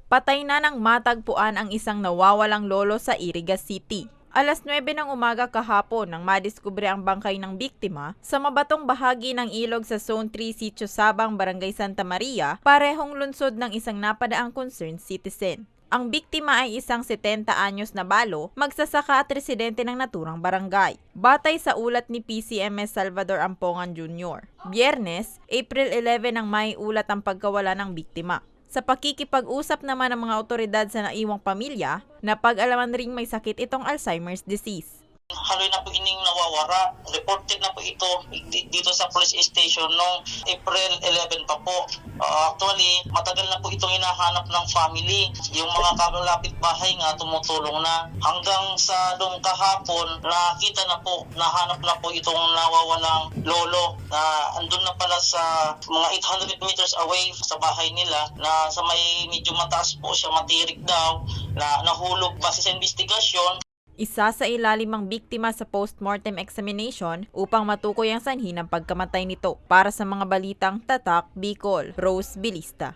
Patay na nang matagpuan ang isang nawawalang lolo sa Iriga City. Alas 9 ng umaga kahapon nang madiskubre ang bangkay ng biktima sa mabatong bahagi ng ilog sa Zone 3 Sitio Sabang, Barangay Santa Maria, parehong lungsod ng isang napadaang concerned citizen. Ang biktima ay isang 70 anyos na balo, magsasaka at residente ng naturang barangay. Batay sa ulat ni PCMS Salvador Ampongan Jr. Biyernes, April 11 nang may ulat ang pagkawala ng biktima. Sa pakikipag-usap naman ng mga otoridad sa naiwang pamilya, napag-alaman ring may sakit itong Alzheimer's disease. Haloy na po ining nawawara. Reported na po ito dito sa police station noong April 11 pa po. Actually, matagal na po itong hinahanap ng family. Yung mga kalapit bahay nga tumutulong na. Hanggang sa doong kahapon, nakita na po, nahanap na po itong nawawalang lolo na andun na pala sa mga 800 meters away sa bahay nila na sa may medyo mataas po siya, matirik daw, na nahulog base sa investigasyon. Isa sa ilalim ang biktima sa postmortem examination upang matukoy ang sanhi ng pagkamatay nito. Para sa mga balitang Tatak, Bicol, Rose Bilista.